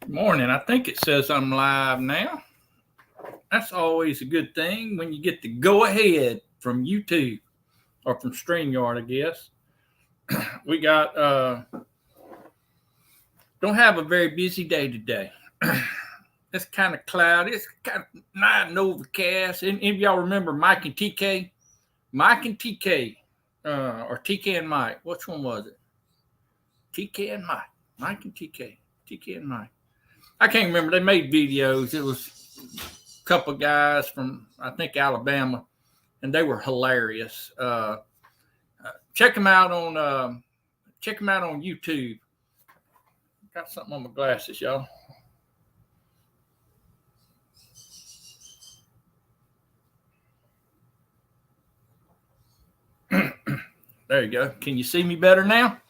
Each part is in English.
Morning. I think it says I'm live now. That's always a good thing when you get the go ahead from YouTube or from StreamYard, I guess. We got don't have a very busy day today. It's kind of cloudy. It's kind of night and overcast. And if y'all remember Mike and TK, Mike and TK, or TK and Mike, which one was it? TK and Mike, Mike and TK, TK and Mike. I can't remember. They made videos. It was a couple of guys from I think Alabama, and they were hilarious. Check them out on YouTube. Got something on my glasses, y'all. There you go. Can you see me better now?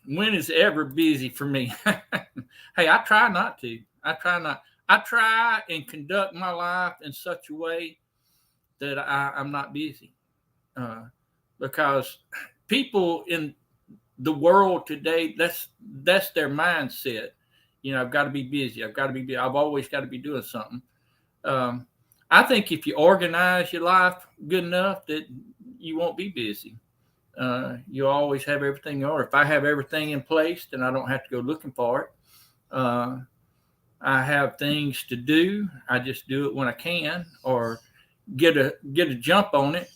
When is ever busy for me? Hey, I try not to. I try and conduct my life in such a way that I'm not busy, because people in the world today, that's their mindset. I've got to be busy. I've always got to be doing something. Um, I think if you organize your life good enough, that you won't be busy. You always have everything in order. If I have everything in place, then I don't have to go looking for it. Uh, I have things to do. I just do it when I can, or get a jump on it.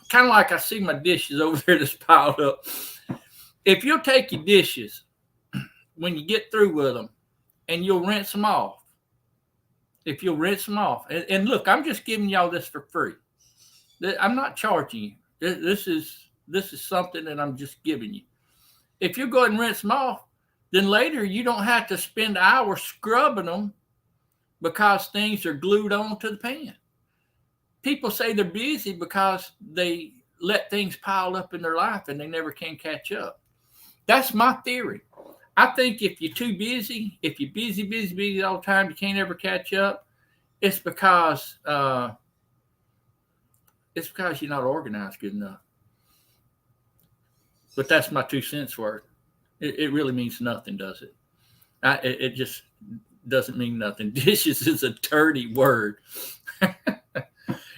Kind of like I see my dishes over there that's piled up. If you'll take your dishes when you get through with them, and you'll rinse them off. If you'll rinse them off, and look, I'm just giving y'all this for free. I'm not charging you. This is something that I'm just giving you. If you go ahead and rinse them off, then later you don't have to spend hours scrubbing them because things are glued onto the pan. People say they're busy because they let things pile up in their life and they never can catch up. That's my theory. I think if you're too busy, if you're busy all the time, you can't ever catch up. It's because you're not organized good enough. But that's my 2 cents worth. It really means nothing, does it? It just doesn't mean nothing. Dishes is a dirty word. I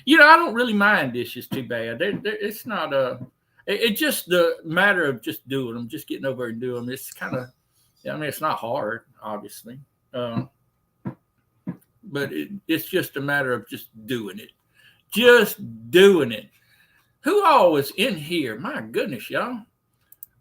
don't really mind dishes too bad. It's not a. It's just the matter of just doing them, just getting over and doing them. It's kind of, it's not hard, obviously, but it's just a matter of just doing it. Just doing it. Who all was in here? My goodness, y'all.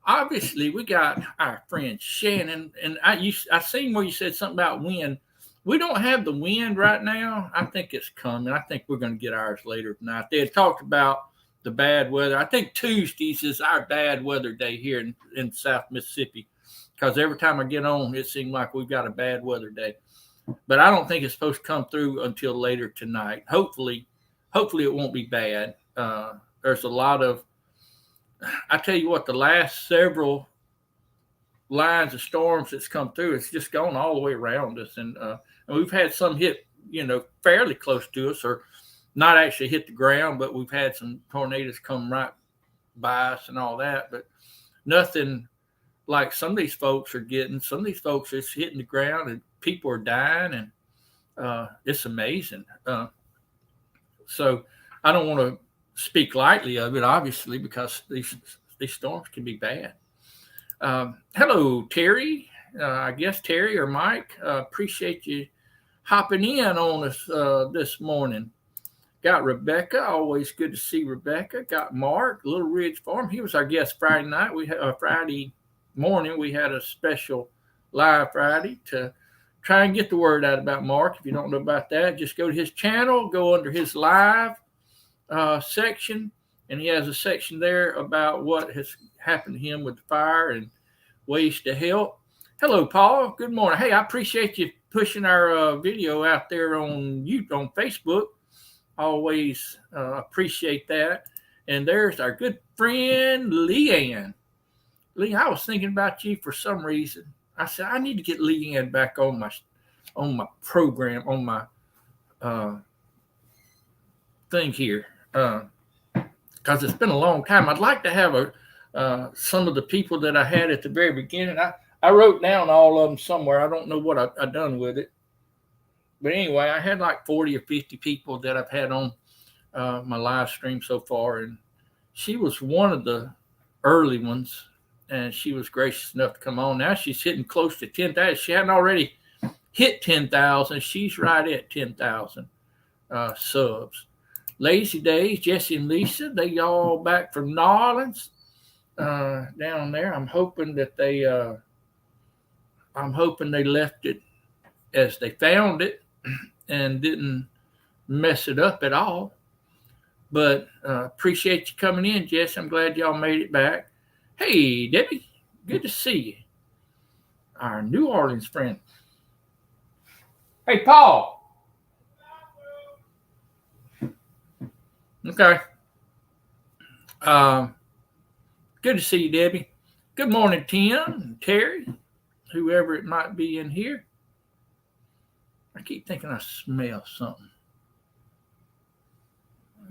Obviously, we got our friend Shannon, and I seen where you said something about wind. We don't have the wind right now. I think it's coming. I think we're going to get ours later tonight. They had talked about the bad weather. I think Tuesdays is our bad weather day here in South Mississippi, because every time I get on, it seems like we've got a bad weather day. But I don't think it's supposed to come through until later tonight. Hopefully it won't be bad. There's a lot of, I tell you what, the last several lines of storms that's come through, it's just gone all the way around us. And we've had some hit, fairly close to us, or not actually hit the ground, but we've had some tornadoes come right by us and all that. But nothing like some of these folks are getting. Some of these folks is hitting the ground and people are dying, and it's amazing. So I don't want to speak lightly of it, obviously, because these storms can be bad. Hello, Terry. I guess Terry or Mike. Appreciate you hopping in on us this morning. Got Rebecca. Always good to see Rebecca. Got Mark, Little Ridge Farm. He was our guest Friday night. We had Friday morning. We had a special live Friday to try and get the word out about Mark. If you don't know about that, just go to his channel, go under his live section, and he has a section there about what has happened to him with the fire and ways to help. Hello, Paul. Good morning. Hey, I appreciate you pushing our video out there on Facebook. Always appreciate that. And there's our good friend Leanne. Lee, I was thinking about you for some reason. I said I need to get Leanne back on my program, on my thing here, because it's been a long time. I'd like to have some of the people that I had at the very beginning. I wrote down all of them somewhere. I don't know what I done with it. But anyway, I had like 40 or 50 people that I've had on my live stream so far. And she was one of the early ones. And she was gracious enough to come on. Now she's hitting close to 10,000. She hadn't already hit 10,000. She's right at 10,000 subs. Lazy Days, Jesse and Lisa, they all back from New Orleans down there. I'm hoping they left it as they found it and didn't mess it up at all. But appreciate you coming in, Jess. I'm glad y'all made it back. Hey, Debbie, good to see you. Our New Orleans friend. Hey, Paul. Okay. Good to see you, Debbie. Good morning, Tim and Terry, whoever it might be in here. I keep thinking I smell something.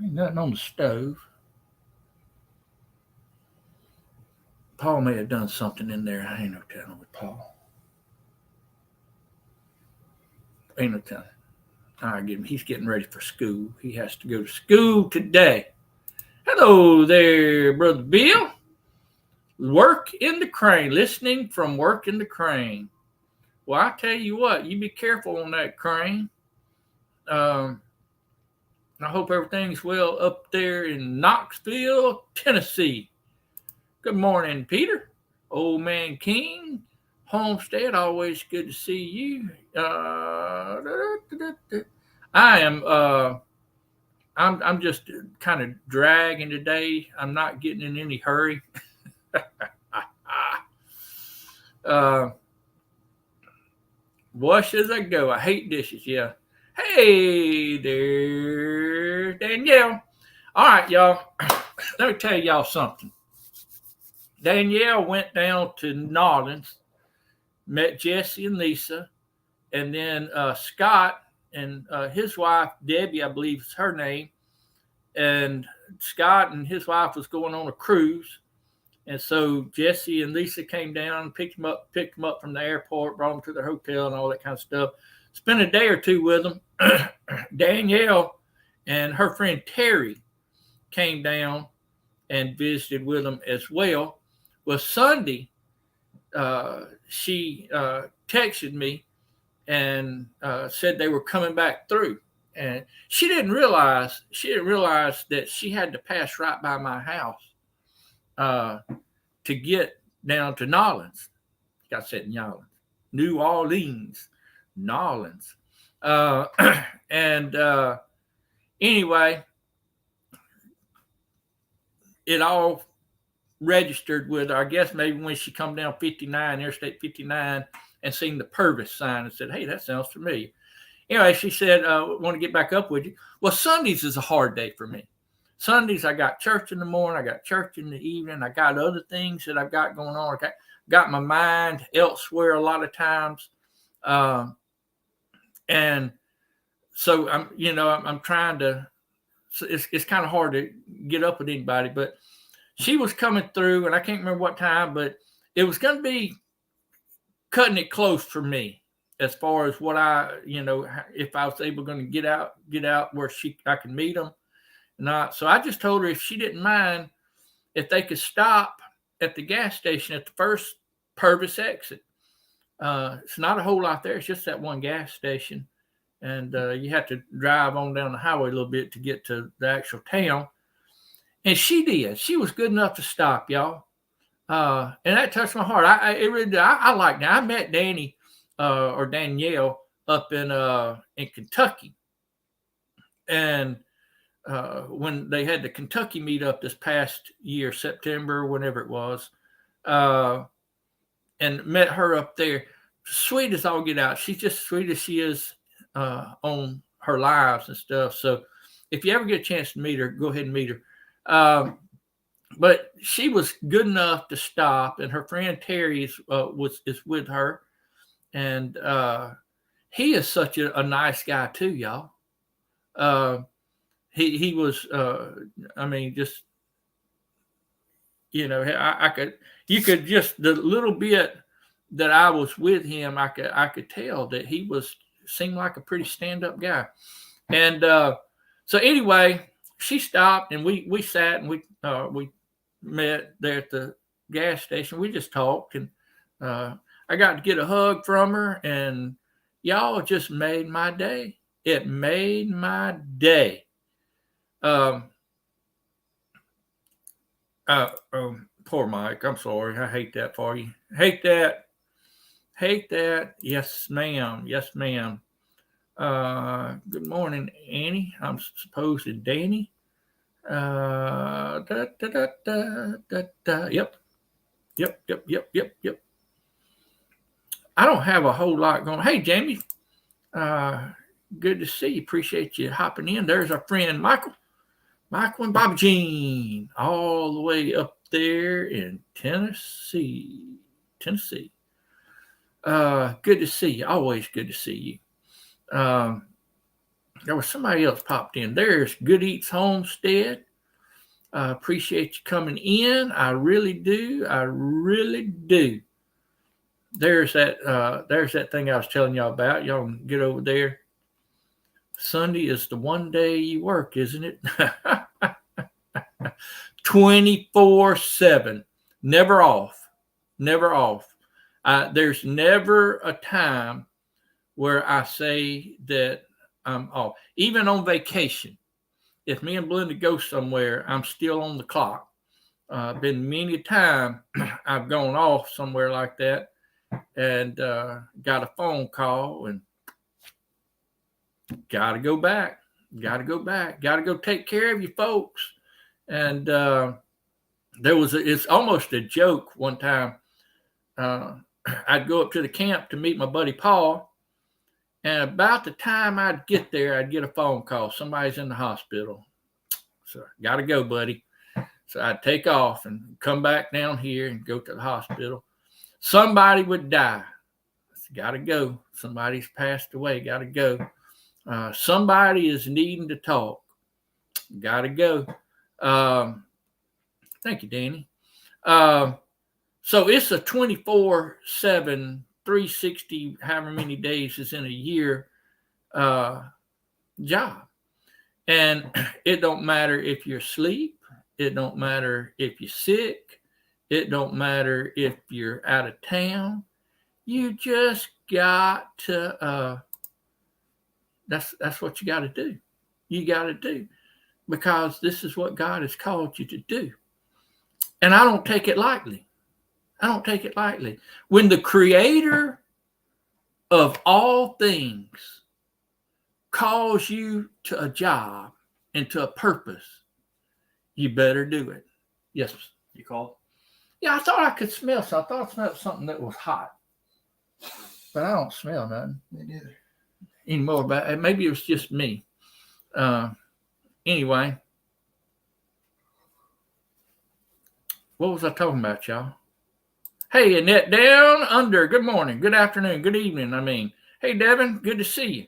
Ain't nothing on the stove. Paul may have done something in there. I ain't no telling with Paul. Ain't no telling. I get him. He's getting ready for school. He has to go to school today. Hello there, Brother Bill. Work in the crane. Listening from Work in the Crane. Well, I tell you what, you be careful on that crane. I hope everything's well up there in Knoxville, Tennessee. Good morning, Peter. Old Man King. Homestead, always good to see you. I'm just kind of dragging today. I'm not getting in any hurry. Wash as I go. I hate dishes. Yeah. Hey there, Danielle. All right, y'all. Let me tell y'all something. Danielle went down to New Orleans, met Jesse and Lisa, and then Scott and his wife, Debbie, I believe is her name. And Scott and his wife was going on a cruise. And so Jesse and Lisa came down, picked them up from the airport, brought them to their hotel and all that kind of stuff. Spent a day or two with them. Danielle and her friend Terry came down and visited with them as well. Well, Sunday, she texted me and said they were coming back through. And she didn't realize that she had to pass right by my house to get down to New Orleans. I said New Orleans, New Orleans. Anyway, it all registered with her. I guess maybe when she come down 59, Interstate 59, and seen the Purvis sign and said, hey, that sounds familiar. Anyway, she said, want to get back up with you. Well, Sundays is a hard day for me. Sundays, I got church in the morning. I got church in the evening. I got other things that I've got going on. I got my mind elsewhere a lot of times. And so I'm trying to, it's kind of hard to get up with anybody, but she was coming through and I can't remember what time, but it was going to be cutting it close for me as far as what if I was able to get out where I could meet them. Not. So I just told her if she didn't mind, if they could stop at the gas station at the first Purvis exit. It's not a whole lot there. It's just that one gas station. And you have to drive on down the highway a little bit to get to the actual town. And she did. She was good enough to stop, y'all. And that touched my heart. I like that. I met Danny or Danielle up in Kentucky. And when they had the Kentucky meetup this past year, September, whenever it was, and met her up there. Sweet as all get out. She's just sweet as she is on her lives and stuff. So if you ever get a chance to meet her, go ahead and meet her. But she was good enough to stop, and her friend Terry is with her, and he is such a nice guy too, y'all. He was, just, you could just the little bit that I was with him, I could tell that he seemed like a pretty stand-up guy. And so anyway, she stopped and we sat and we met there at the gas station. We just talked, and I got to get a hug from her, and y'all just made my day. It made my day. Poor Mike. I'm sorry. I hate that for you. Hate that. Yes, ma'am. Yes, ma'am. Good morning, Annie. I'm supposed to Danny. Yep. I don't have a whole lot going. Hey, Jamie. Good to see you. Appreciate you hopping in. There's our friend Michael and Bobby Jean, all the way up there in Tennessee. Good to see you. Always good to see you. There was somebody else popped in. There's Good Eats Homestead. Appreciate you coming in. I really do. There's that thing I was telling y'all about. Y'all can get over there. Sunday is the one day you work, isn't it? 24/7. Never off. There's never a time where I say that I'm off. Even on vacation, if me and Belinda go somewhere, I'm still on the clock. Been many a time I've gone off somewhere like that and got a phone call and got to go back. Got to go take care of you folks. And it's almost a joke one time. I'd go up to the camp to meet my buddy Paul. And about the time I'd get there, I'd get a phone call. Somebody's in the hospital. So got to go, buddy. So I'd take off and come back down here and go to the hospital. Somebody would die. Got to go. Somebody's passed away. Got to go. Somebody is needing to talk. Got to go. Thank you, Danny. So it's a 24/7, 360, however many days is in a year job. And it don't matter if you're asleep. It don't matter if you're sick. It don't matter if you're out of town. You just got to, that's what you got to do. You got to do, because this is what God has called you to do. And I don't take it lightly. When the creator of all things calls you to a job and to a purpose, you better do it. Yes. You called? Yeah, I thought I could smell something. I thought I smelled something that was hot. But I don't smell nothing. Me neither. Anymore. But maybe it was just me. Anyway. What was I talking about, y'all? Hey, Annette Down Under. Good morning. Good afternoon. Good evening. Hey, Devin. Good to see you.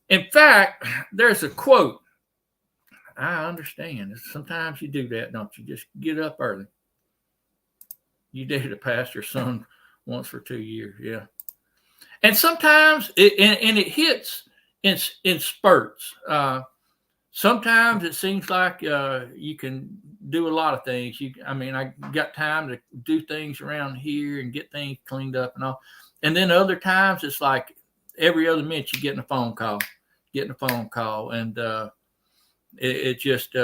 In fact, there's a quote. I understand. Sometimes you do that, don't you? Just get up early. You dated a pastor's son once for 2 years. Yeah. And sometimes it hits in spurts. Sometimes it seems like you can do a lot of things. I got time to do things around here and get things cleaned up and all. And then other times it's like every other minute you're getting a phone call. And it just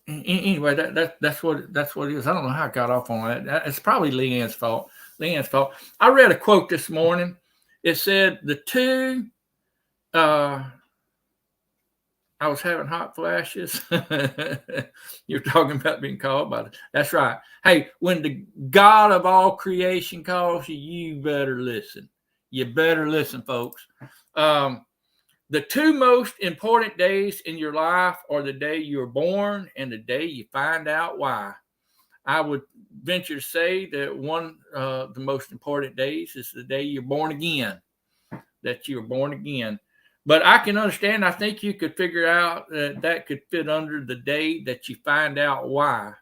anyway, that's what it is. I don't know how I got off on that. It's probably Leanne's fault. I read a quote this morning. It said I was having hot flashes. You're talking about being called by it. That's right. Hey, when the God of all creation calls you, you better listen. You better listen, folks. The two most important days in your life are the day you were born and the day you find out why. I would venture to say that one of the most important days is the day you're born again, that you were born again. But I can understand, I think you could figure out that could fit under the day that you find out why.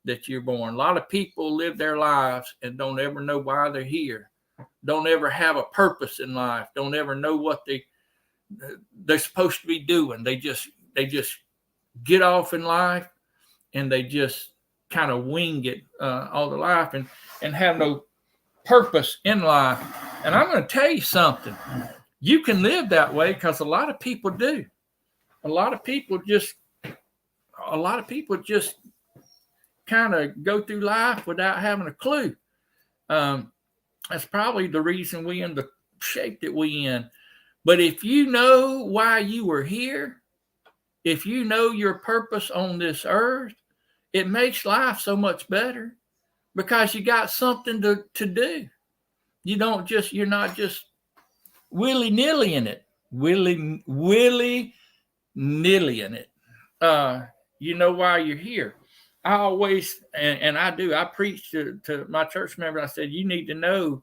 that you're born. A lot of people live their lives and don't ever know why they're here. Don't ever have a purpose in life. Don't ever know what they're supposed to be doing. They just get off in life and they just kind of wing it all their life and have no purpose in life. And I'm going to tell you something. You can live that way because a lot of people do. A lot of people just kind of go through life without having a clue. That's probably the reason we in the shape that we in. But if you know why you were here, if you know your purpose on this earth, it makes life so much better because you got something to do. You're not just willy-nilly in it. Willy-nilly in it. You know why you're here. I always, and I do, I preach to my church members. I said, you need to know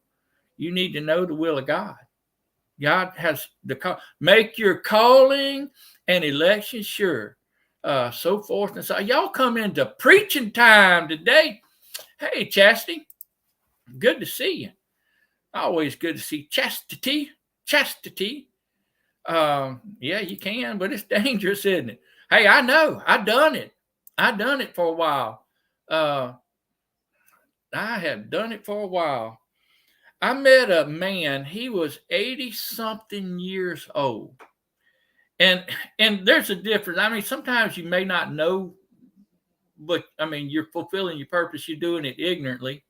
the will of God. God has make your calling and election sure. So forth and so. Y'all come into preaching time today. Hey, Chastity, good to see you. Always good to see Chastity. Yeah, you can, but it's dangerous, isn't it? Hey, I know. I done it for a while. I have done it for a while. I met a man. He was 80-something years old. And there's a difference. I mean, sometimes you may not know, but I mean, you're fulfilling your purpose. You're doing it ignorantly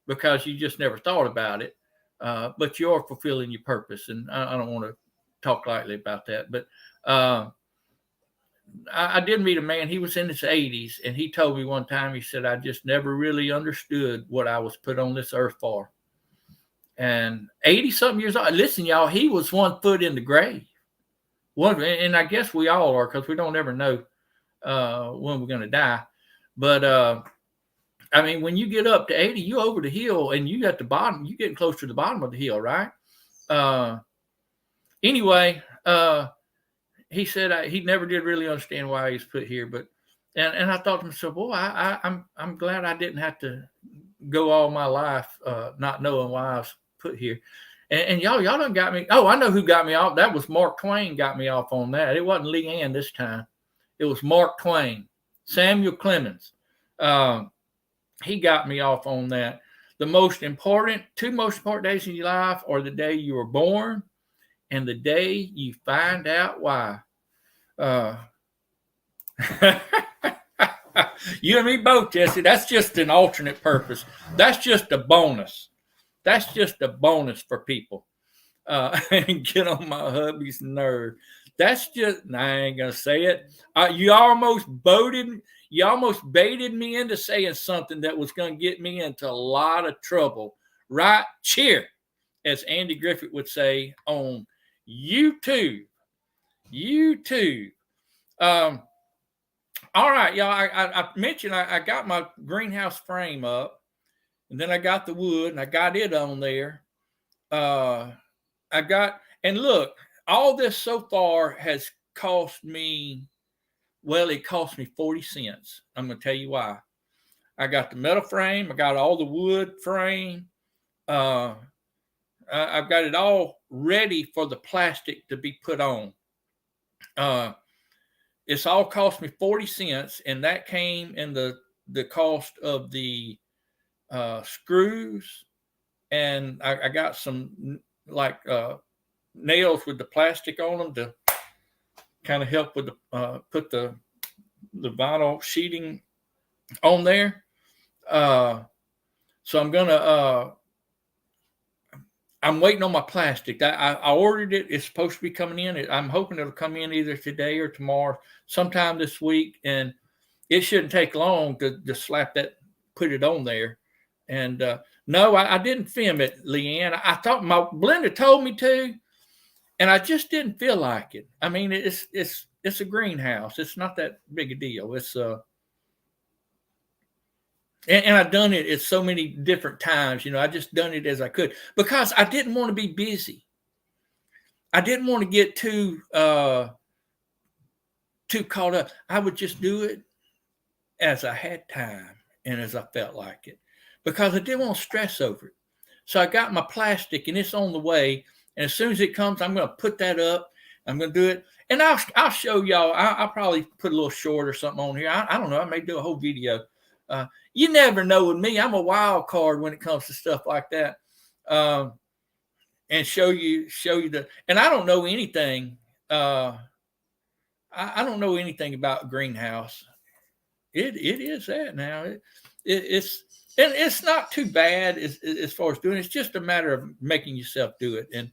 because you just never thought about it. But you're fulfilling your purpose. And I don't want to talk lightly about that. But I did meet a man. He was in his 80s. And he told me one time, he said, I just never really understood what I was put on this earth for. And 80-something years old. Listen, y'all, he was 1 foot in the grave. And I guess we all are because we don't ever know when we're going to die. But I mean, when you get up to 80, you over the hill and you at the bottom, you getting close to the bottom of the hill, right? Anyway, he said he never did really understand why he was put here. But and I thought to myself, boy, I'm glad I didn't have to go all my life not knowing why I was put here. And y'all done got me. Oh, I know who got me off. That was Mark Twain got me off on that. It wasn't Leanne this time. It was Mark Twain. Samuel Clemens. He got me off on that. The two most important days in your life are the day you were born and the day you find out why. You and me both, Jesse. That's just an alternate purpose. That's just a bonus. That's just a bonus for people. And get on my hubby's nerve. That's just, I ain't going to say it. You almost baited me into saying something that was going to get me into a lot of trouble. Right cheer, as Andy Griffith would say on YouTube. All right, y'all. I mentioned I got my greenhouse frame up. And then I got the wood and I got it on there. And look, all this so far has cost me, well, it cost me 40 cents. I'm going to tell you why. I got the metal frame. I got all the wood frame. I've got it all ready for the plastic to be put on. It's all cost me 40 cents. And that came in the cost of the screws, and I got some nails with the plastic on them to kind of help with the put the vinyl sheeting on there. So I'm waiting on my plastic. I ordered it. It's supposed to be coming in. I'm hoping it'll come in either today or tomorrow, sometime this week, and it shouldn't take long to put it on there. And no, I didn't film it, Leanne. I thought my blender told me to, and I just didn't feel like it. I mean, it's a greenhouse. It's not that big a deal. It's and I've done it at so many different times. I just done it as I could because I didn't want to be busy. I didn't want to get too caught up. I would just do it as I had time. and as I felt like it, because I didn't want to stress over it. So I got my plastic, and it's on the way. And as soon as it comes, I'm going to put that up. I'm going to do it. And I'll show y'all. I'll probably put a little short or something on here. I don't know. I may do a whole video. You never know with me. I'm a wild card when it comes to stuff like that. And show you the, and I don't know anything. I don't know anything about greenhouse. It is that now. It's not too bad as far as doing it. It's just a matter of making yourself do it. And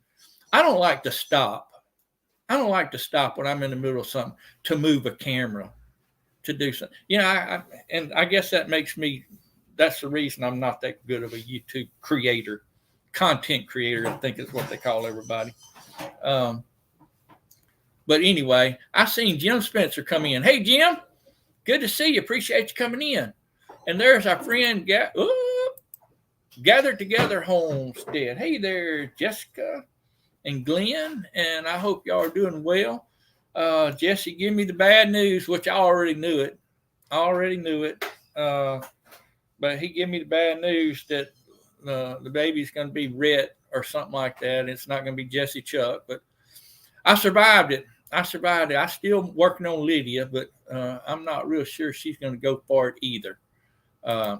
I don't like to stop. I don't like to stop when I'm in the middle of something to move a camera, to do something. And I guess that's the reason I'm not that good of a YouTube creator, content creator, I think is what they call everybody. But anyway, I seen Jim Spencer come in. Hey, Jim, good to see you. Appreciate you coming in. And there's our friend Gathered Together Homestead. Hey there, Jessica and Glenn, and I hope y'all are doing well. Jesse, give me the bad news, which I already knew it. But he gave me the bad news that the baby's going to be Rhett or something like that. It's not going to be Jesse Chuck, but I survived it. I'm still working on Lydia, but I'm not real sure she's going to go for it either. I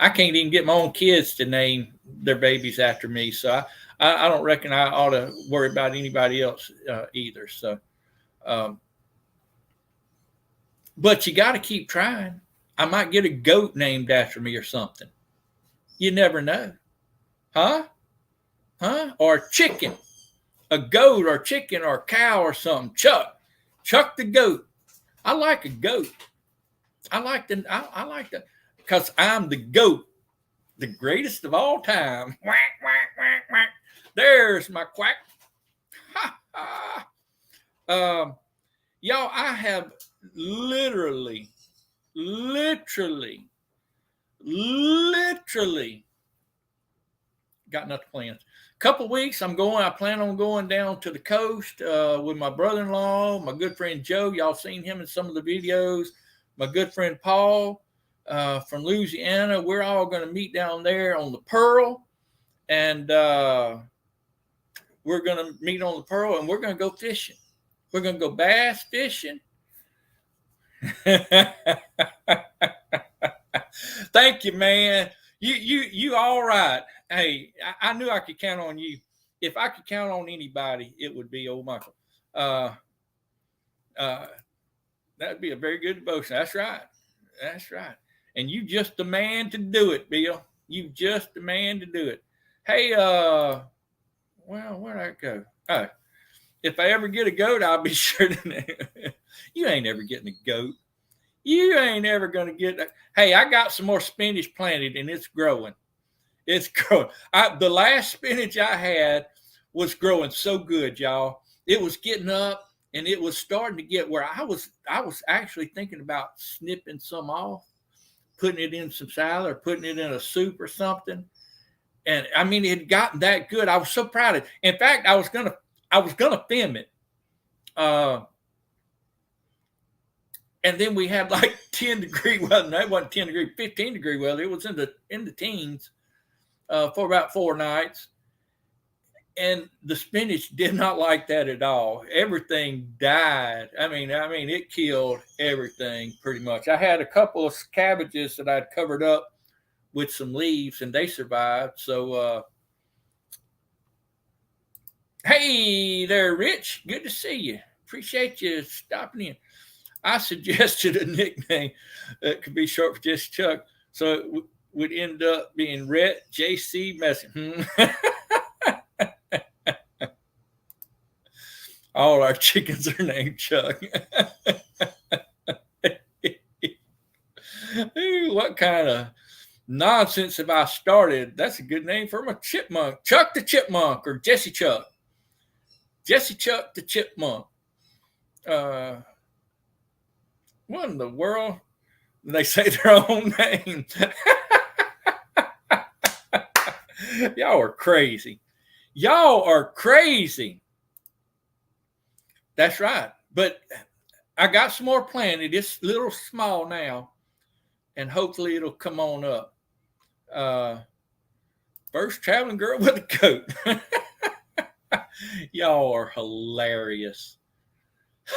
can't even get my own kids to name their babies after me, so I don't reckon I ought to worry about anybody else either. So, but you got to keep trying. I might get a goat named after me or something. You never know. Huh? Or chicken. A goat or chicken or cow or something. Chuck the goat. I like a goat. I like the, because I'm the goat, the greatest of all time. Quack, quack, quack, quack. There's my quack. Y'all, I have literally got nothing planned. Couple weeks, I plan on going down to the coast with my brother-in-law, my good friend Joe. Y'all seen him in some of the videos. My good friend Paul from Louisiana. We're all going to meet down there on the Pearl, and we're going to meet on the Pearl, and we're going to go fishing. We're going to go bass fishing. Thank you, man. You all right. Hey, I knew I could count on you. If I could count on anybody, it would be old Michael. That'd be a very good devotion. That's right. And you just the man to do it, Bill. You just the man to do it. Hey, well, where'd I go? If I ever get a goat, I'll be sure to. You ain't ever getting a goat. You ain't ever going to get that. Hey, I got some more spinach planted, and it's growing. It's growing. The last spinach I had was growing so good, y'all. It was getting up, and it was starting to get where I was actually thinking about snipping some off, putting it in some salad or putting it in a soup or something. And I mean, it had gotten that good. I was so proud of it. In fact, I was gonna film it. And then we had like 10-degree weather. No, it wasn't 10-degree, 15-degree weather. It was in the teens for about 4 nights. And the spinach did not like that at all. Everything died. I mean, it killed everything pretty much. I had a couple of cabbages that I'd covered up with some leaves, and they survived. So, hey there, Rich. Good to see you. Appreciate you stopping in. I suggested a nickname that could be short for just Chuck, so it would end up being Rhett J.C. Messi. All our chickens are named Chuck. What kind of nonsense have I started? That's a good name for my chipmunk. Chuck the Chipmunk, or Jesse Chuck. Jesse Chuck the Chipmunk. What in the world? They say their own name. Y'all are crazy. That's right. But I got some more planted. It's a little small now. and hopefully it'll come on up. First traveling girl with a coat. Y'all are hilarious.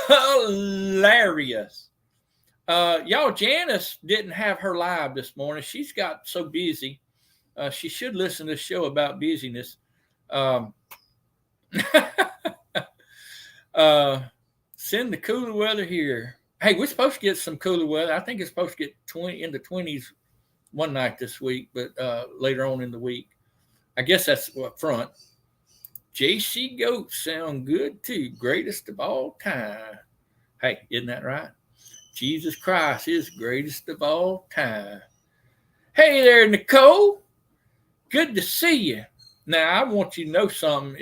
Hilarious. Y'all, Janice didn't have her live this morning. She's got so busy. She should listen to the show about busyness. Send the cooler weather here. Hey, we're supposed to get some cooler weather. I think it's supposed to get in the 20s one night this week, but later on in the week. I guess that's what front. JC Goats sound good too. Greatest of all time. Hey, isn't that right? Jesus Christ is greatest of all time. Hey there, Nicole. Good to see you. Now, I want you to know something.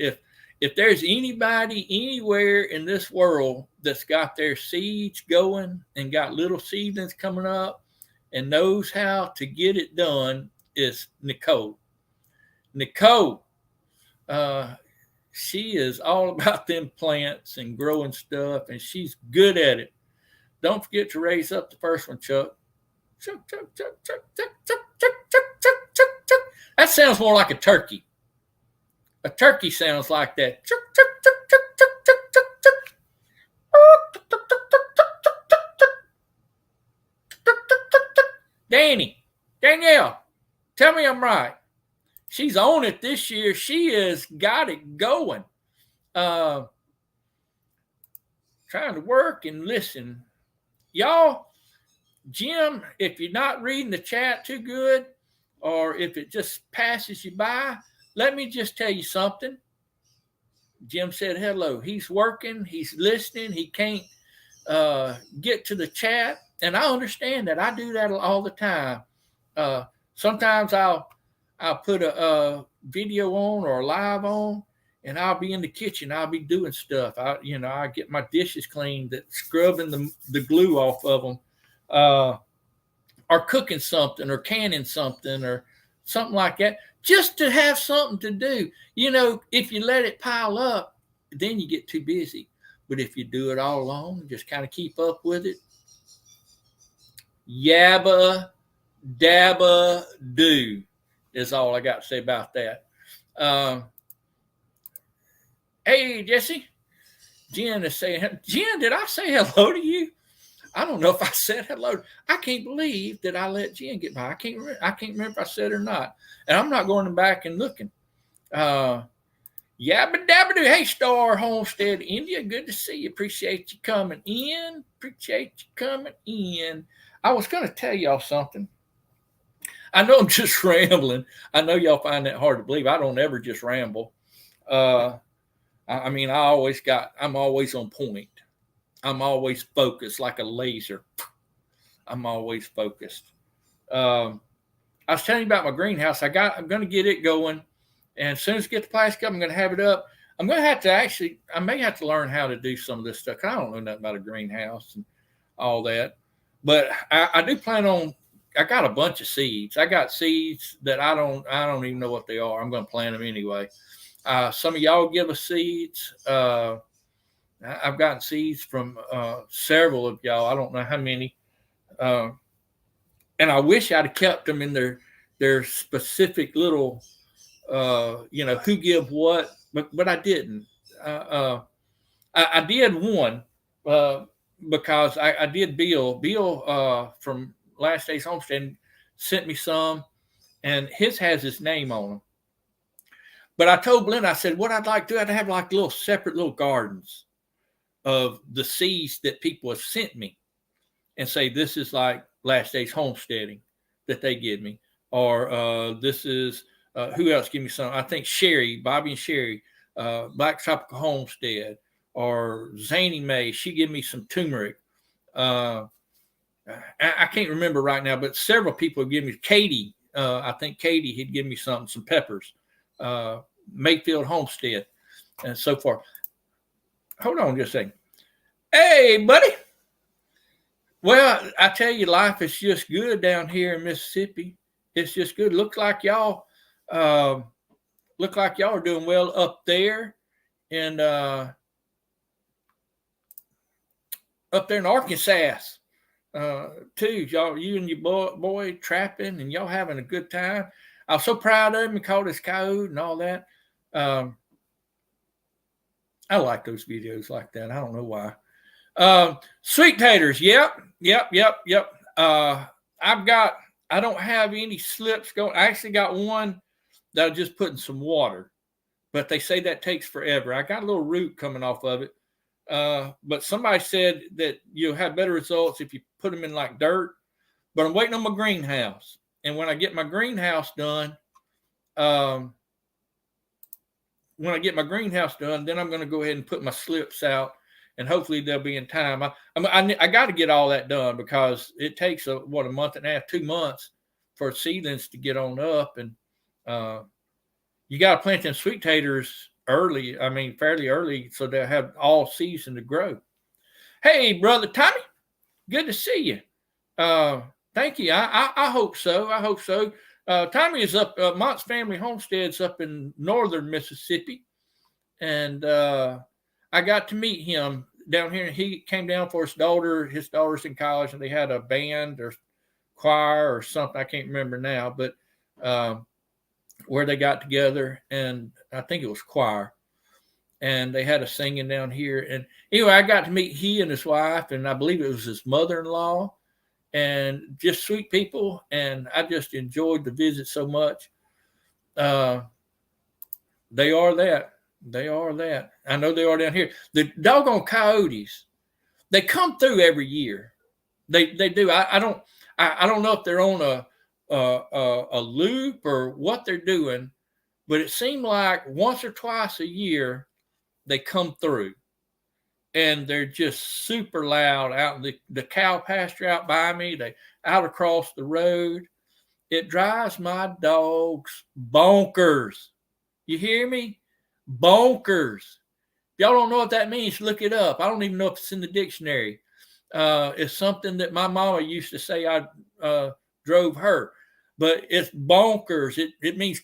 If there's anybody anywhere in this world that's got their seeds going and got little seedlings coming up and knows how to get it done, it's Nicole. Nicole, she is all about them plants and growing stuff, and she's good at it. Don't forget to raise up the first one, Chuck. Chuck, Chuck, Chuck, Chuck, Chuck, Chuck, Chuck, Chuck, Chuck, Chuck, Chuck. That sounds more like a turkey. A turkey sounds like that. Chuck, Chuck, Chuck, Chuck, Chuck, Chuck, Chuck, Chuck. Danielle, tell me I'm right. She's on it this year. She has got it going. Trying to work and listen. Y'all, Jim, if you're not reading the chat too good, or if it just passes you by, let me just tell you something. Jim said hello. He's working. He's listening. He can't get to the chat. And I understand that. I do that all the time. Sometimes I'll put a video on or a live on, and I'll be in the kitchen. I'll be doing stuff. I get my dishes cleaned, scrubbing the glue off of them, or cooking something or canning something or something like that, just to have something to do. If you let it pile up, then you get too busy. But if you do it all alone, just kind of keep up with it, yabba dabba do is all I got to say about that. Hey, Jesse. Jen is saying, Jen, did I say hello to you? I don't know if I said hello. I can't believe that I let Jen get by. I can't remember if I said it or not. And I'm not going back and looking. Yabba dabba do. Hey, Star Homestead, India. Good to see you. Appreciate you coming in. I was going to tell y'all something. I know I'm just rambling. I know y'all find that hard to believe. I don't ever just ramble. I'm always on point. I'm always focused like a laser. I'm always focused. I was telling you about my greenhouse. I'm going to get it going. And as soon as I get the plastic up, I'm going to have it up. I'm going to have to I may have to learn how to do some of this stuff. I don't know nothing about a greenhouse and all that. But I do plan on, I got a bunch of seeds. I got seeds that I don't even know what they are. I'm going to plant them anyway. Some of y'all give us seeds. I've gotten seeds from several of y'all. I don't know how many. And I wish I'd have kept them in their specific little, who give what, but I didn't. I did one because I did Bill. Bill from Last Days Homestead sent me some, and his has his name on them. But I told Glenn, I said, what I'd like to do, I'd have like little separate little gardens of the seeds that people have sent me, and say this is like Last Days Homesteading that they give me, or this is who else give me some? I think Bobby and Sherry, Black Tropical Homestead, or Zany May. She gave me some turmeric. I can't remember right now, but several people give me. Katie, I think Katie had given me some peppers. Mayfield Homestead, and so forth. Hold on just a second. Hey, buddy. Well, I tell you, life is just good down here in Mississippi. It's just good. Looks like y'all are doing well up there, and up there in Arkansas. too. Y'all, you and your boy trapping and y'all having a good time. I was so proud of him. He caught his coyote and all that. I like those videos like that. I don't know why. Sweet taters. Yep. I don't have any slips going. I actually got one that I just put in some water, but they say that takes forever. I got a little root coming off of it. But somebody said that you'll have better results if you put them in like dirt. But I'm waiting on my greenhouse. And when I get my greenhouse done, then I'm going to go ahead and put my slips out, and hopefully they'll be in time. I got to get all that done because it takes a month and a half, 2 months for seedlings to get on up, and you got to plant them sweet taters early. I mean, fairly early, so they'll have all season to grow. Hey, brother Tommy, good to see you. Thank you. I hope so. Tommy is up. Mott's Family Homestead's up in northern Mississippi, and I got to meet him down here. He came down for his daughter. His daughter's in college, and they had a band or choir or something. I can't remember now, but where they got together, and I think it was choir, and they had a singing down here. And anyway, I got to meet he and his wife, and I believe it was his mother-in-law, and just sweet people. And I just enjoyed the visit so much. They are that. I know they are down here. The doggone coyotes, they come through every year. They do. I don't know if they're on a loop or what they're doing, but it seemed like once or twice a year they come through, and they're just super loud out in the cow pasture out by me. They out across the road. It drives my dogs bonkers. You hear me? Bonkers. If y'all don't know what that means, look it up. I don't even know if it's in the dictionary. It's something that my mama used to say I drove her, but it's bonkers. It means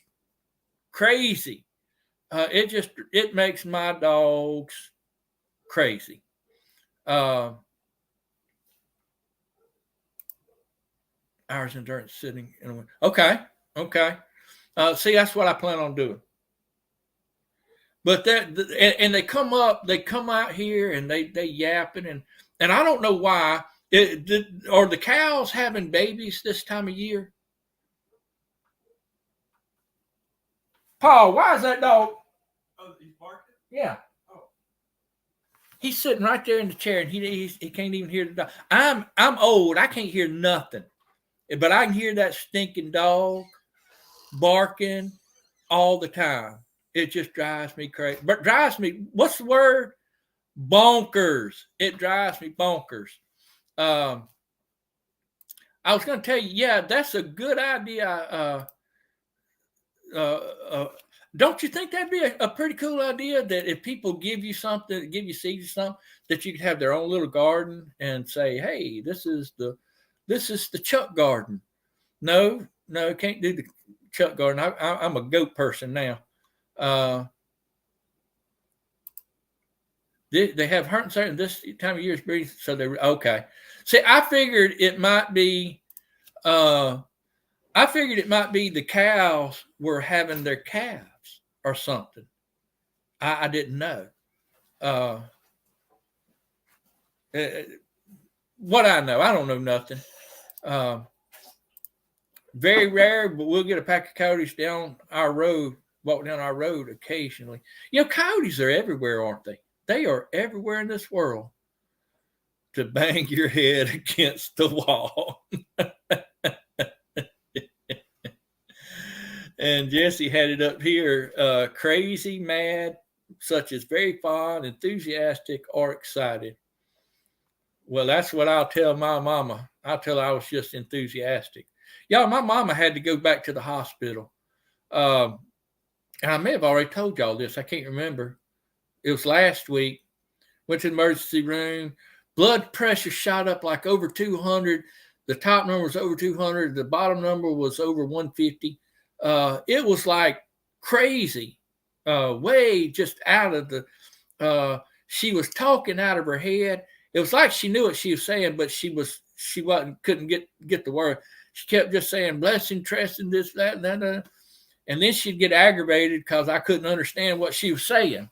crazy. It makes my dogs crazy. Hours endurance sitting in a wind. Okay. See, that's what I plan on doing. But and they come out here and they yapping, and I don't know why. Are the cows having babies this time of year? Paul, why is that dog? Oh, he's barking? Yeah. Oh. He's sitting right there in the chair, and he can't even hear the dog. I'm old. I can't hear nothing, but I can hear that stinking dog barking all the time. It just drives me crazy. But drives me, what's the word? Bonkers. It drives me bonkers. I was going to tell you, yeah, that's a good idea. Don't you think that'd be a pretty cool idea, that if people give you something, give you seeds or something, that you could have their own little garden and say, hey, this is the Chuck garden. No, can't do the Chuck garden. I'm a goat person now. They have hunting season this time of year is breeding, so they're okay. See, I figured it might be the cows were having their calves or something. I didn't know. What I know, I don't know nothing. Very rare, but we'll get a pack of coyotes walk down our road occasionally. You know, coyotes are everywhere, aren't they? They are everywhere in this world to bang your head against the wall. And Jesse had it up here, crazy, mad, such as very fond, enthusiastic, or excited. Well, that's what I'll tell my mama. I'll tell her I was just enthusiastic. Y'all, my mama had to go back to the hospital. And I may have already told y'all this. I can't remember. It was last week. Went to the emergency room. Blood pressure shot up like over 200. The top number was over 200. The bottom number was over 150. It was like crazy. Way just out of the... she was talking out of her head. It was like she knew what she was saying, but she couldn't get the word. She kept just saying blessing, trusting, this, that, that. And then she'd get aggravated because I couldn't understand what she was saying.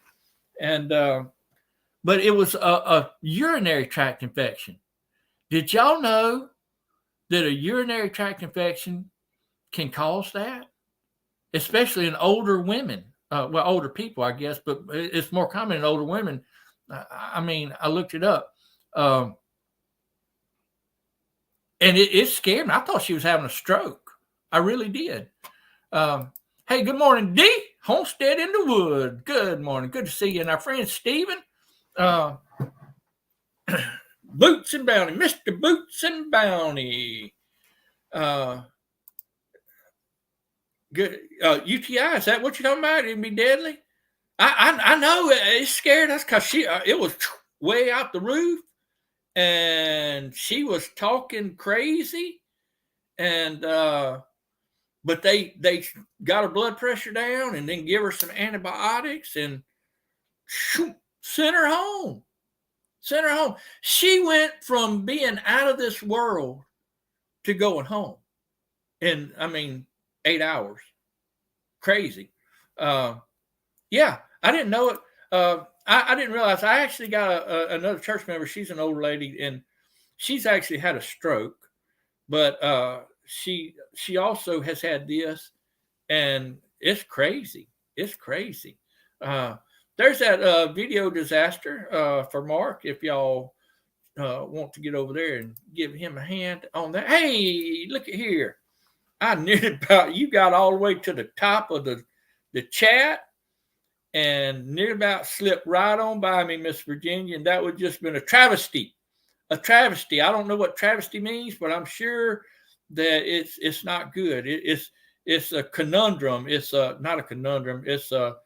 And but it was a urinary tract infection. Did y'all know that a urinary tract infection can cause that? Especially in older women. Older people, I guess, but it's more common in older women. I mean, I looked it up. And it scared me. I thought she was having a stroke. I really did. Hey, good morning, D. Homestead in the Wood. Good morning. Good to see you. And our friend Stephen. Boots and Bounty. Mr. Boots and Bounty. Good. UTI, is that what you're talking about? It'd be deadly? I know it scared us because it was way out the roof. And she was talking crazy. And but they got her blood pressure down and then give her some antibiotics and sent her home. She went from being out of this world to going home in, 8 hours. Crazy. Yeah, I didn't know it. I didn't realize. I actually got another church member. She's an old lady, and she's actually had a stroke, but she also has had this, and it's crazy. It's crazy. There's that video disaster for Mark. If y'all want to get over there and give him a hand on that. Hey, look at here. I knew about you got all the way to the top of the chat and near about slipped right on by me, Miss Virginia, and that would just been a travesty. A travesty. I don't know what travesty means, but I'm sure that it's not good. It's a conundrum. It's not a conundrum. It's a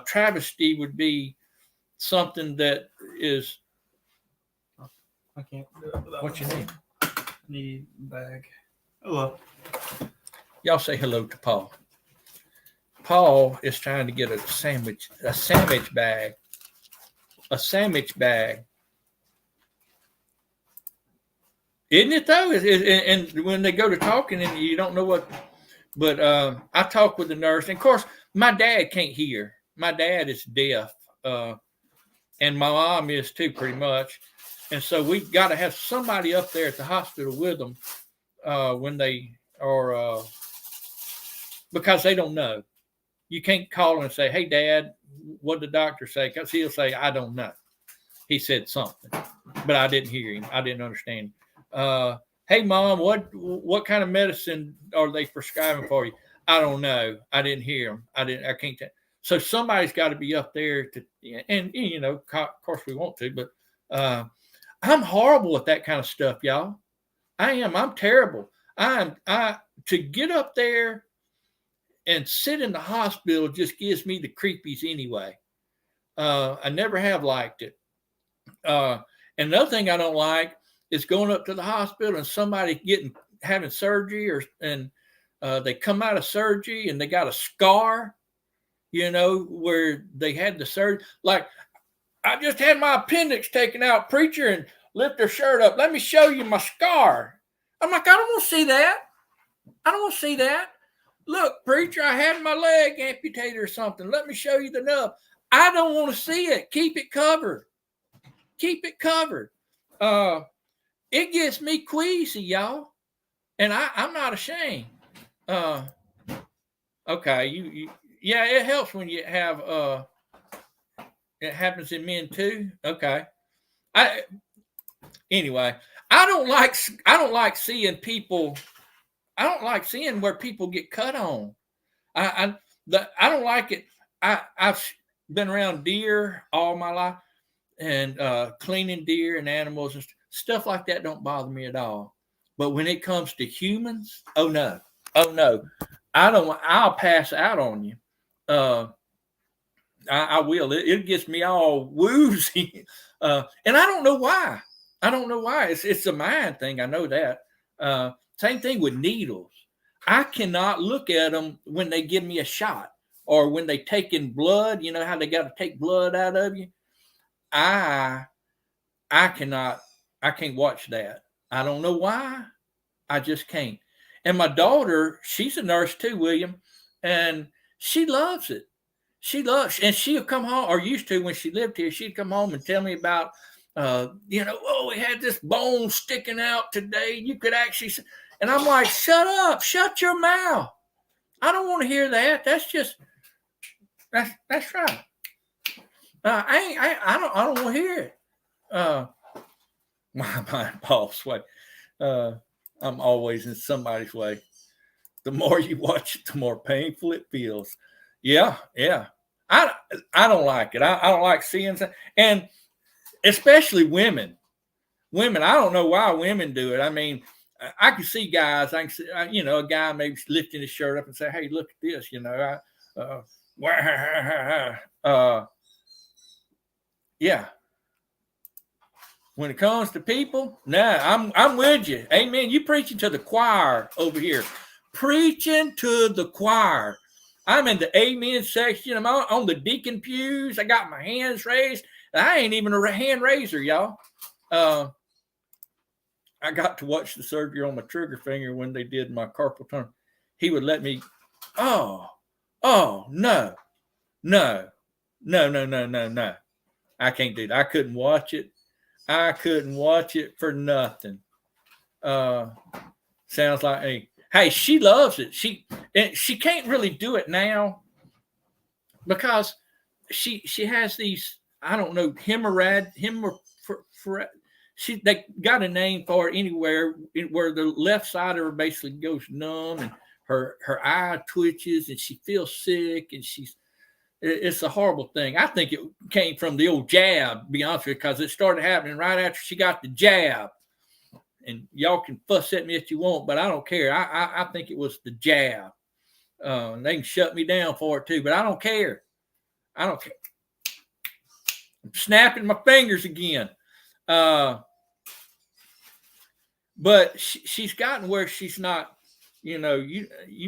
travesty would be something that is. I can't do it without. What's your name? Need bag. Hello. Y'all say hello to Paul. Paul is trying to get a sandwich bag. A sandwich bag. Isn't it though? And when they go to talking and you don't know what, but I talked with the nurse, and of course my dad can't hear. My dad is deaf, and my mom is too, pretty much. And so we got to have somebody up there at the hospital with them when they are, because they don't know. You can't call and say, "Hey, Dad, what did the doctor say?" Because he'll say, "I don't know. He said something," but I didn't hear him. I didn't understand. Hey, Mom, what kind of medicine are they prescribing for you? I don't know. I didn't hear them. I can't tell. So somebody's got to be up there to, and of course we want to, but I'm horrible at that kind of stuff, y'all. I am. I'm terrible. To get up there and sit in the hospital just gives me the creepies anyway. I never have liked it. And another thing I don't like is going up to the hospital and somebody having surgery and they come out of surgery and they got a scar, where they had the surgery. Like, I just had my appendix taken out, preacher, and lift their shirt up. Let me show you my scar. I'm like, I don't want to see that. I don't want to see that. Look, preacher, I had my leg amputated or something. Let me show you the nub. I don't want to see it. Keep it covered. Keep it covered. It gets me queasy, y'all. And I'm not ashamed. Okay, yeah, it helps when you have it happens in men too. Okay. Anyway, I don't like seeing people. I don't like seeing where people get cut on. I don't like it. I've been around deer all my life, and cleaning deer and animals and stuff like that don't bother me at all. But when it comes to humans, oh no, I'll pass out on you. I will. It gets me all woozy, and I don't know why. It's a mind thing. I know that. Same thing with needles. I cannot look at them when they give me a shot or when they take in blood. You know how they got to take blood out of you? I I can't watch that. I don't know why. I just can't. And my daughter, she's a nurse too, William, and she loves it. And she'll come home, or used to when she lived here, she'd come home and tell me about, oh, we had this bone sticking out today. You could actually, and I'm like, shut up, shut your mouth. I don't want to hear that. That's right. I don't want to hear it. My boss way. I'm always in somebody's way. The more you watch it, the more painful it feels. Yeah. I don't like it. I don't like seeing, and especially women. Women, I don't know why women do it. I mean, I can see guys. I can see, a guy maybe lifting his shirt up and say, "Hey, look at this." Yeah. When it comes to people, I'm with you. Amen. You preaching to the choir over here. Preaching to the choir. I'm in the amen section. I'm on the deacon pews. I got my hands raised. I ain't even a hand raiser, y'all. I got to watch the surgery on my trigger finger when they did my carpal tunnel. He would let me, no. I can't do that. I couldn't watch it. I couldn't watch it for nothing. Sounds like hey, she loves it. She can't really do it now because she has these, I don't know, they got a name for it anywhere where the left side of her basically goes numb and her eye twitches and she feels sick and it's a horrible thing. I think it came from the old jab, to be honest with you, because it started happening right after she got the jab. And y'all can fuss at me if you want, but I don't care. I think it was the jab. They can shut me down for it too, but I don't care. I'm snapping my fingers again. But she's gotten where she's not, you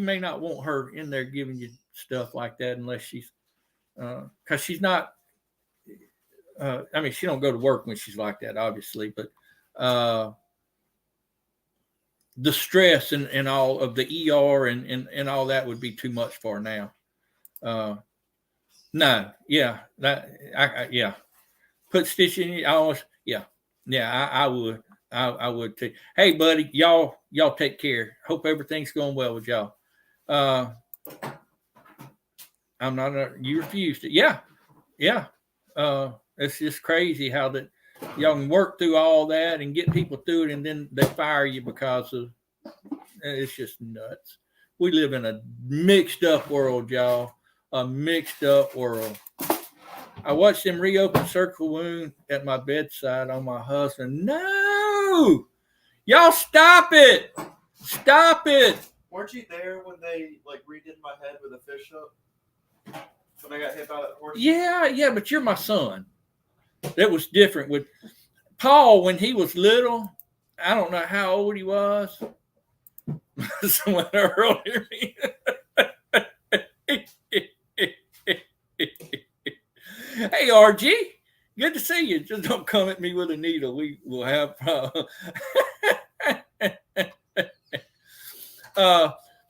may not want her in there giving you stuff like that unless she's, because she's not, she don't go to work when she's like that, obviously, but the stress and all of the ER and all that would be too much for her now. Put stitch in it. I would. I would too. Hey, buddy, y'all take care. Hope everything's going well with y'all. I'm not. You refused it. Yeah. It's just crazy how that y'all can work through all that and get people through it, and then they fire you because of. It's just nuts. We live in a mixed up world, y'all. A mixed up world. I watched him reopen surgical wound at my bedside on my husband. No, y'all stop it! Stop it! Weren't you there when they redid my head with a fish hook? When I got hit by that horse? Yeah, but you're my son. That was different with Paul when he was little. I don't know how old he was. Someone earlier. Hey, RG, good to see you. Just don't come at me with a needle. We will have problems.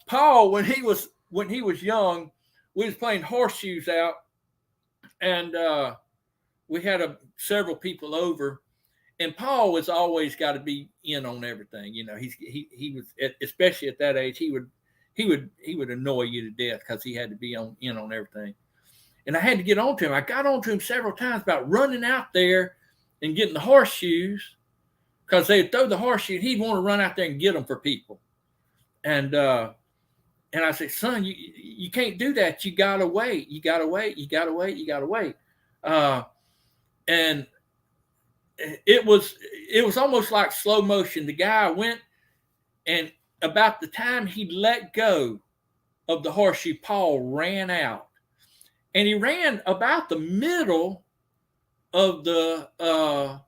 Paul, when he was young, we was playing horseshoes out, and we had several people over, and Paul was always got to be in on everything. He was, especially at that age, he would annoy you to death because he had to be in on everything. And I had to get on to him. I got on to him several times about running out there and getting the horseshoes because they'd throw the horseshoe and he'd want to run out there and get them for people. And I said, son, you can't do that. You got to wait. You got to wait. And it was almost like slow motion. The guy went, and about the time he let go of the horseshoe, Paul ran out. And he ran about the middle of the,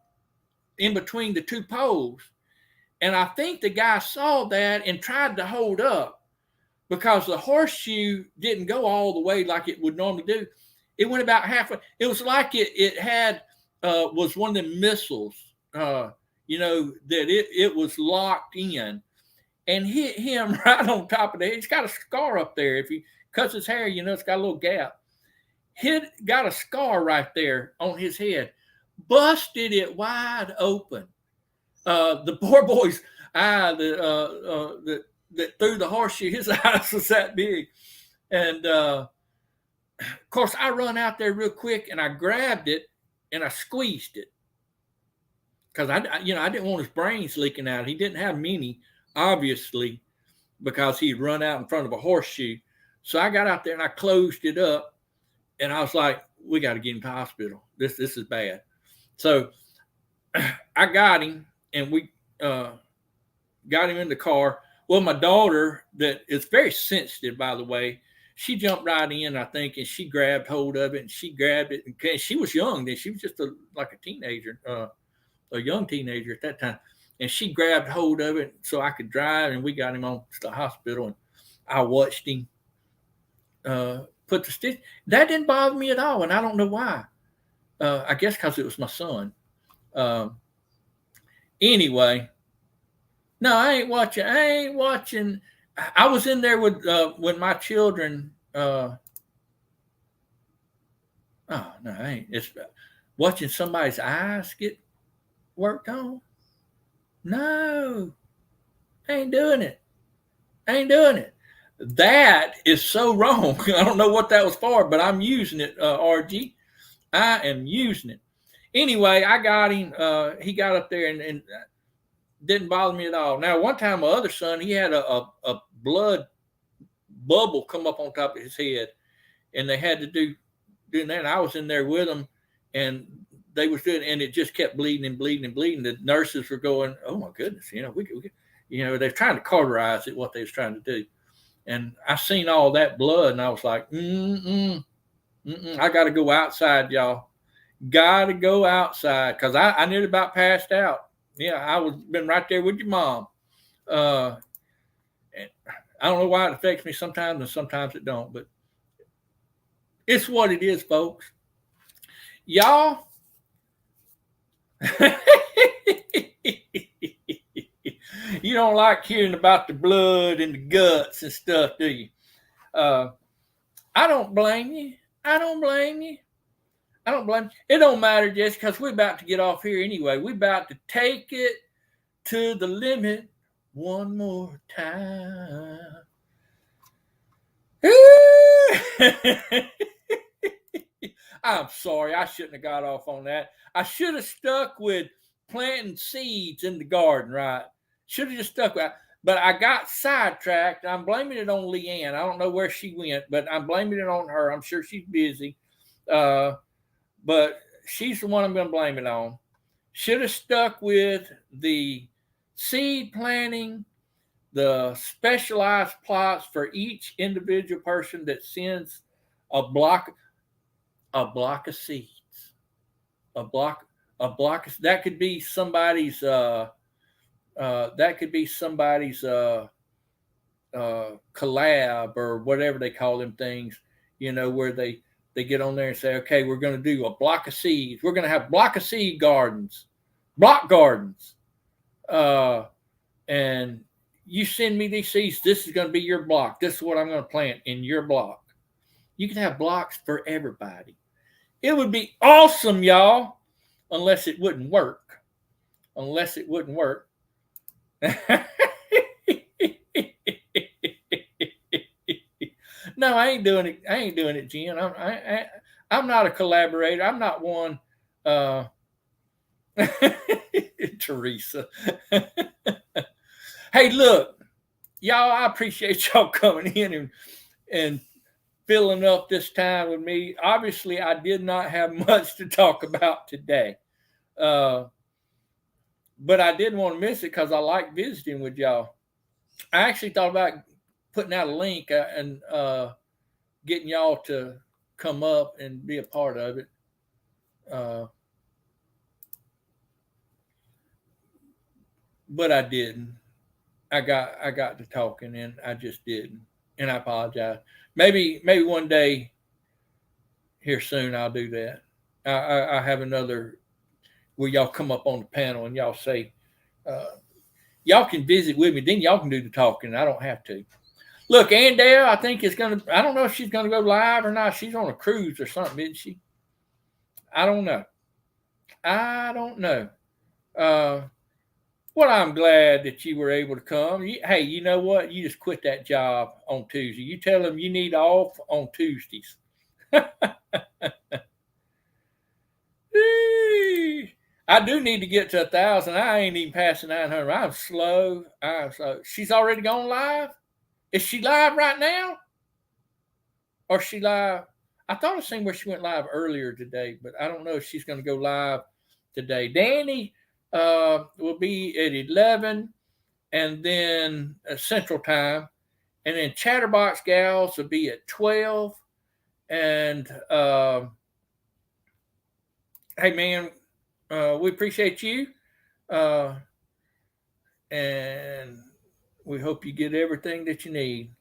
in between the two poles. And I think the guy saw that and tried to hold up because the horseshoe didn't go all the way like it would normally do. It went about halfway. It was like it had, was one of them missiles that it was locked in, and hit him right on top of the head. He's got a scar up there. If he cuts his hair, it's got a little gap. Got a scar right there on his head. Busted it wide open. The poor boy's eye that threw the horseshoe, his eyes was that big. And of course, I run out there real quick and I grabbed it and I squeezed it because I didn't want his brains leaking out. He didn't have many, obviously, because he'd run out in front of a horseshoe. So I got out there and I closed it up, and I was like, "We got to get him to the hospital. This is bad." So I got him, and we got him in the car. Well, my daughter, that is very sensitive, by the way, she jumped right in, I think, and she grabbed hold of it, and she grabbed it. And she was young then. She was just like a teenager, a young teenager at that time. And she grabbed hold of it so I could drive, and we got him on to the hospital, and I watched him put the stitch. That didn't bother me at all, and I don't know why. I guess because it was my son. Anyway, no, I ain't watching. I was in there with my children. Oh no, I ain't. It's watching somebody's eyes get worked on. No, I ain't doing it. That is so wrong. I don't know what that was for, but I'm using it, RG. I am using it. Anyway, I got him. He got up there and didn't bother me at all. Now, one time, my other son, he had a blood bubble come up on top of his head, and they had to doing that. And I was in there with them, and they was doing, and it just kept bleeding and bleeding and bleeding. The nurses were going, "Oh my goodness, they're trying to cauterize it, what they was trying to do." And I seen all that blood, and I was like, I got to go outside, y'all. Got to go outside, because I nearly about passed out. Yeah, I was been right there with your mom. And I don't know why it affects me sometimes, and sometimes it don't, but it's what it is, folks. Y'all, you don't like hearing about the blood and the guts and stuff, do you? I don't blame you. It don't matter, just because we're about to get off here anyway. We're about to take it to the limit one more time. I'm sorry. I shouldn't have got off on that. I should have stuck with planting seeds in the garden, right? Should have just stuck with that. But I got sidetracked. I'm blaming it on Leanne. I don't know where she went, but I'm blaming it on her. I'm sure she's busy. But she's the one I'm going to blame it on. Should have stuck with the seed planting, the specialized plots for each individual person that sends a block of seeds. A block that could be somebody's collab or whatever they call them things, where they get on there and say, okay, we're going to do a block of seeds. We're going to have block of seed gardens, block gardens. And you send me these seeds. This is going to be your block. This is what I'm going to plant in your block. You can have blocks for everybody. It would be awesome, y'all, unless it wouldn't work. No, I ain't doing it, Jen. I'm not a collaborator. I'm not one. Teresa. Hey, look, y'all, I appreciate y'all coming in and filling up this time with me. Obviously, I did not have much to talk about today. But I didn't want to miss it because I like visiting with y'all. I actually thought about putting out a link and getting y'all to come up and be a part of it. But I didn't. I got to talking and I just didn't. And I apologize. Maybe one day here soon I'll do that. I have another where y'all come up on the panel and y'all say, y'all can visit with me. Then y'all can do the talking. I don't have to. Look, Andale, I think is going to, I don't know if she's going to go live or not. She's on a cruise or something, isn't she? I don't know. Well, I'm glad that you were able to come. Hey, you know what? You just quit that job on Tuesday. You tell them you need off on Tuesdays. I do need to get to 1,000. I ain't even past 900. I'm slow. She's already gone live? Is she live right now? Or is she live? I thought I seen where she went live earlier today, but I don't know if she's going to go live today. Danny will be at 11 and then Central Time. And then Chatterbox Gals will be at 12. And hey, man, we appreciate you. And we hope you get everything that you need.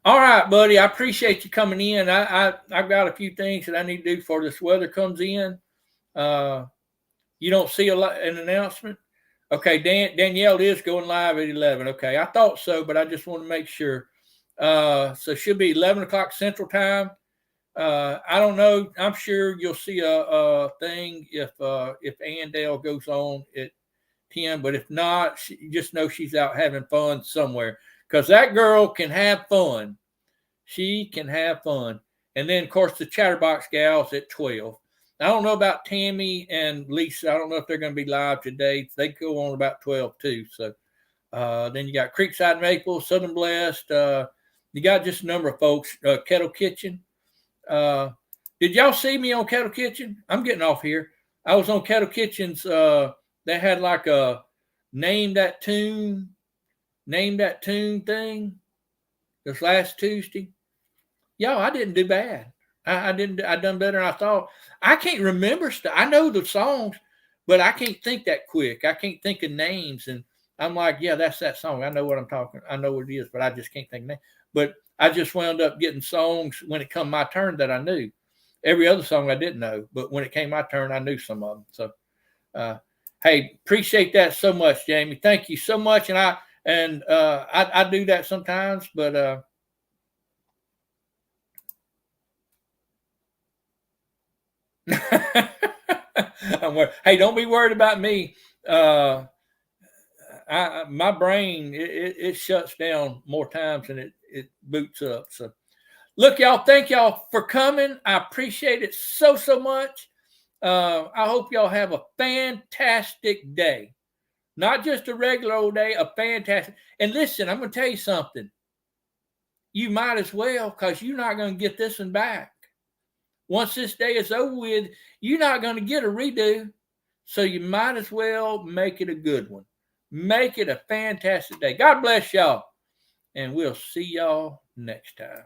All right, buddy. I appreciate you coming in. I've got a few things that I need to do before this weather comes in. You don't see an announcement? Okay, Danielle is going live at 11. Okay, I thought so, but I just want to make sure. So it should be 11 o'clock Central Time. I don't know. I'm sure you'll see a thing if Andale goes on at 10, but if not, just know she's out having fun somewhere, because that girl can have fun. She can have fun. And then, of course, the Chatterbox Gals at 12. I don't know about Tammy and Lisa. I don't know if they're going to be live today. They go on about 12 too. So then you got Creekside Maple, Southern Blessed. You got just a number of folks. Kettle Kitchen. Did y'all see me on Kettle Kitchen? I'm getting off here. I was on Kettle Kitchen's. They had like a name that tune thing this last Tuesday. Yo, I didn't do bad. I done better than I thought. I can't remember stuff. I know the songs, but I can't think that quick. I can't think of names. And I'm like, yeah, that's that song. I know what I'm talking. I know what it is, but I just can't think of names. But I just wound up getting songs when it come my turn that I knew. Every other song I didn't know, but when it came my turn, I knew some of them. So, hey, appreciate that so much, Jamie. Thank you so much. And I do that sometimes, but hey, don't be worried about me. My brain it shuts down more times than it boots up. So, look, y'all, thank y'all for coming. I appreciate it so much. I hope y'all have a fantastic day. Not just a regular old day, a fantastic. And listen, I'm going to tell you something. You might as well, because you're not going to get this one back. Once this day is over with, you're not going to get a redo. So you might as well make it a good one. Make it a fantastic day. God bless y'all. And we'll see y'all next time.